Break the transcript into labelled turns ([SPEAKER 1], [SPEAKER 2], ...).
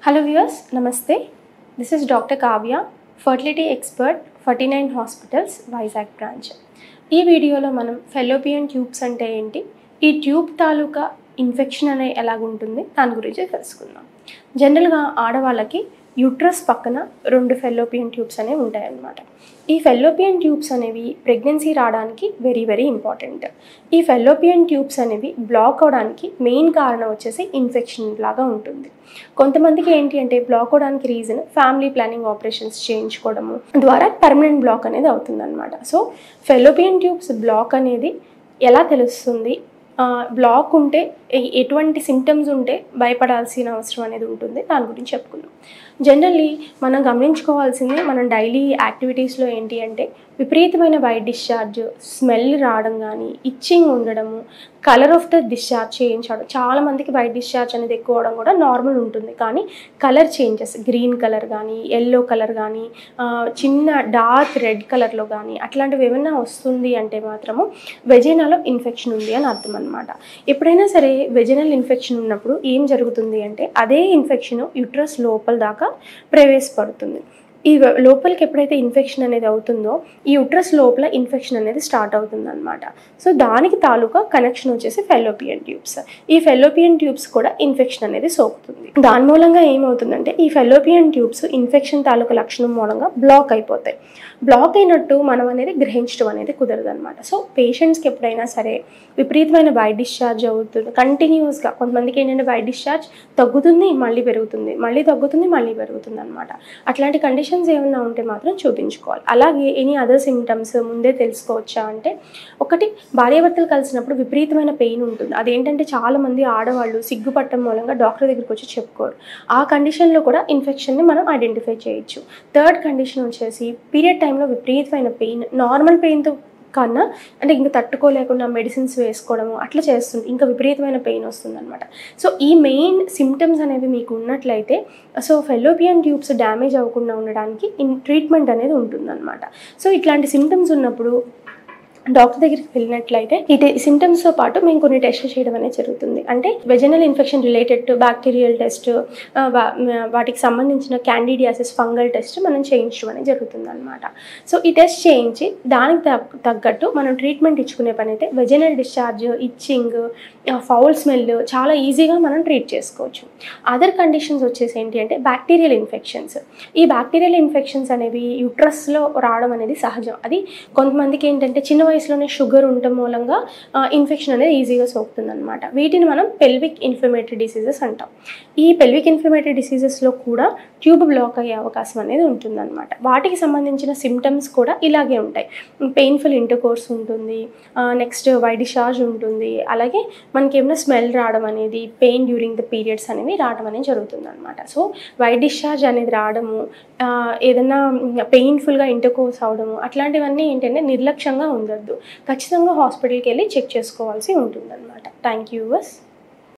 [SPEAKER 1] Hello viewers, Namaste. This is Dr. Kavya, fertility expert, 49 Hospitals, Vizag branch. ఈ వీడియోలో మనం fallopian tubes అంటే ఏంటి, ఈ ట్యూబ్ తాలూకా ఇన్ఫెక్షన్ అనేది ఎలాగుంటుంది దాని గురించి తెలుసుకుందాం. జనరల్గా ఆడవాళ్ళకి యూట్రస్ పక్కన 2 ఫెలోపియన్ ట్యూబ్స్ అనేవి ఉంటాయన్నమాట. ఈ ఫెలోపియన్ ట్యూబ్స్ అనేవి ప్రెగ్నెన్సీ రావడానికి వెరీ ఇంపార్టెంట్. ఈ ఫెలోపియన్ ట్యూబ్స్ అనేవి బ్లాక్ అవడానికి మెయిన్ కారణం వచ్చేసి ఇన్ఫెక్షన్ లాగా ఉంటుంది. కొంతమందికి ఏంటి అంటే బ్లాక్ అవడానికి రీజన్ ఫ్యామిలీ ప్లానింగ్ ఆపరేషన్స్ చేయించుకోవడము ద్వారా పర్మనెంట్ బ్లాక్ అనేది అవుతుందన్నమాట. సో ఫెలోపియన్ ట్యూబ్స్ బ్లాక్ అనేది ఎలా తెలుస్తుంది, బ్లాక్ ఉంటే ఎటువంటి సిమ్టమ్స్ ఉంటే భయపడాల్సిన అవసరం అనేది ఉంటుంది, దాని గురించి చెప్పుకుందాం. జనరల్లీ మనం గమనించుకోవాల్సింది, మనం డైలీ యాక్టివిటీస్లో ఏంటి అంటే విపరీతమైన వైట్ డిశ్చార్జ్, స్మెల్ రావడం కానీ, ఇచ్చింగ్ ఉండడము, కలర్ ఆఫ్ ద డిశ్చార్జ్ చేయించడం. చాలామందికి వైట్ డిశ్చార్జ్ అనేది ఎక్కువ అవడం కూడా నార్మల్ ఉంటుంది, కానీ కలర్ చేంజెస్, గ్రీన్ కలర్ కానీ, ఎల్లో కలర్ కానీ, చిన్న డార్క్ రెడ్ కలర్లో కానీ అట్లాంటివి ఏమైనా వస్తుంది అంటే మాత్రము వెజైనాలో ఇన్ఫెక్షన్ ఉంది అని అర్థం అనమాట. ఎప్పుడైనా సరే వెజైనల్ ఇన్ఫెక్షన్ ఉన్నప్పుడు ఏం జరుగుతుంది అంటే అదే ఇన్ఫెక్షన్ యూట్రస్ లోపల దాకా ప్రవేశపడుతుంది. ఈ లోపలికి ఎప్పుడైతే ఇన్ఫెక్షన్ అనేది అవుతుందో ఈ యూట్రస్ లోపల ఇన్ఫెక్షన్ అనేది స్టార్ట్ అవుతుంది అనమాట. సో దానికి తాలూకా కనెక్షన్ వచ్చేసి ఫెలోపియన్ ట్యూబ్స్. ఈ ఫెలోపియన్ ట్యూబ్స్ కూడా ఇన్ఫెక్షన్ అనేది సోకుతుంది. దాని మూలంగా ఏమవుతుందంటే ఈ ఫెలోపియన్ ట్యూబ్స్ ఇన్ఫెక్షన్ తాలూకా లక్షణం మూలంగా బ్లాక్ అయిపోతాయి. బ్లాక్ అయినట్టు మనం అనేది గ్రహించడం అనేది కుదరదు అనమాట. సో పేషెంట్స్కి ఎప్పుడైనా సరే విపరీతమైన వైట్ డిశ్చార్జ్ అవుతుంది కంటిన్యూస్గా, కొంతమందికి ఏంటంటే వైట్ డిశ్చార్జ్ తగ్గుతుంది మళ్ళీ పెరుగుతుంది, మళ్ళీ తగ్గుతుంది మళ్ళీ పెరుగుతుంది అనమాట. అట్లాంటి కండిషన్స్ ఏమైనా ఉంటే మాత్రం చూపించుకోవాలి. అలాగే ఎనీ అదర్ సిమ్టమ్స్ ముందే తెలుసుకోవచ్చా అంటే, ఒకటి భార్యాభర్తలు కలిసినప్పుడు విపరీతమైన పెయిన్ ఉంటుంది. అదేంటంటే చాలామంది ఆడవాళ్ళు సిగ్గుపట్టడం మూలంగా డాక్టర్ దగ్గరికి వచ్చి చెప్పుకోరు. ఆ కండిషన్లో కూడా ఇన్ఫెక్షన్ని మనం ఐడెంటిఫై చేయొచ్చు. థర్డ్ కండిషన్ వచ్చేసి పీరియడ్ టైంలో విపరీతమైన పెయిన్, నార్మల్ పెయిన్తో కన్నా అంటే ఇంకా తట్టుకోలేకుండా మెడిసిన్స్ వేసుకోవడము అట్లా చేస్తుంది, ఇంకా విపరీతమైన పెయిన్ వస్తుంది అనమాట. సో ఈ మెయిన్ సిమ్టమ్స్ అనేవి మీకు ఉన్నట్లయితే సో ఫెలోపియన్ ట్యూబ్స్ డ్యామేజ్ అవ్వకుండా ఉండడానికి ట్రీట్మెంట్ అనేది ఉంటుందన్నమాట. సో ఇట్లాంటి సిమ్టమ్స్ ఉన్నప్పుడు డాక్టర్ దగ్గరికి వెళ్ళినట్లయితే ఈ సిమ్టమ్స్తో పాటు మేము కొన్ని టెస్ట్లు చేయడం అనేది జరుగుతుంది. అంటే vaginal infection related to bacterial test, వాటికి సంబంధించిన క్యాండిడియాసిస్ ఫంగల్ టెస్ట్ మనం చేయించడం అనేది జరుగుతుంది అనమాట. సో ఈ టెస్ట్ చేయించి దానికి తగ్గట్టు మనం ట్రీట్మెంట్ ఇచ్చుకునే పని అయితే vaginal discharge, itching, foul smell చాలా ఈజీగా మనం ట్రీట్ చేసుకోవచ్చు. అదర్ కండిషన్స్ వచ్చేసి ఏంటి అంటే బ్యాక్టీరియల్ ఇన్ఫెక్షన్స్. ఈ బ్యాక్టీరియల్ ఇన్ఫెక్షన్స్ అనేవి యూట్రస్లో రావడం అనేది సహజం. అది కొంతమందికి ఏంటంటే చిన్న వయసులోనే షుగర్ ఉండటం మూలంగా ఇన్ఫెక్షన్ అనేది ఈజీగా సోకుతుంది అనమాట. వీటిని మనం పెల్విక్ ఇన్ఫ్లమేటరీ డిసీజెస్ అంటాం. ఈ పెల్విక్ ఇన్ఫ్లమేటరీ డిసీజెస్లో కూడా ట్యూబ్ బ్లాక్ అయ్యే అవకాశం అనేది ఉంటుందన్నమాట. వాటికి సంబంధించిన సిమ్టమ్స్ కూడా ఇలాగే ఉంటాయి. పెయిన్ఫుల్ ఇంటర్కోర్స్ ఉంటుంది, నెక్స్ట్ వైట్ డిశ్చార్జ్ ఉంటుంది, అలాగే మనకి ఏమైనా స్మెల్ రావడం అనేది, పెయిన్ డ్యూరింగ్ ద పీరియడ్స్ అనేవి రావడం అనేది జరుగుతుంది అనమాట. సో వైట్ డిశ్చార్జ్ అనేది రావడము, ఏదైనా పెయిన్ఫుల్గా ఇంటర్కోర్స్ అవడము అట్లాంటివన్నీ ఏంటంటే నిర్లక్ష్యంగా ఉండదు. ఖచ్చితంగా హాస్పిటల్కి వెళ్ళి చెక్ చేసుకోవాల్సి ఉంటుందన్నమాట. Thank you.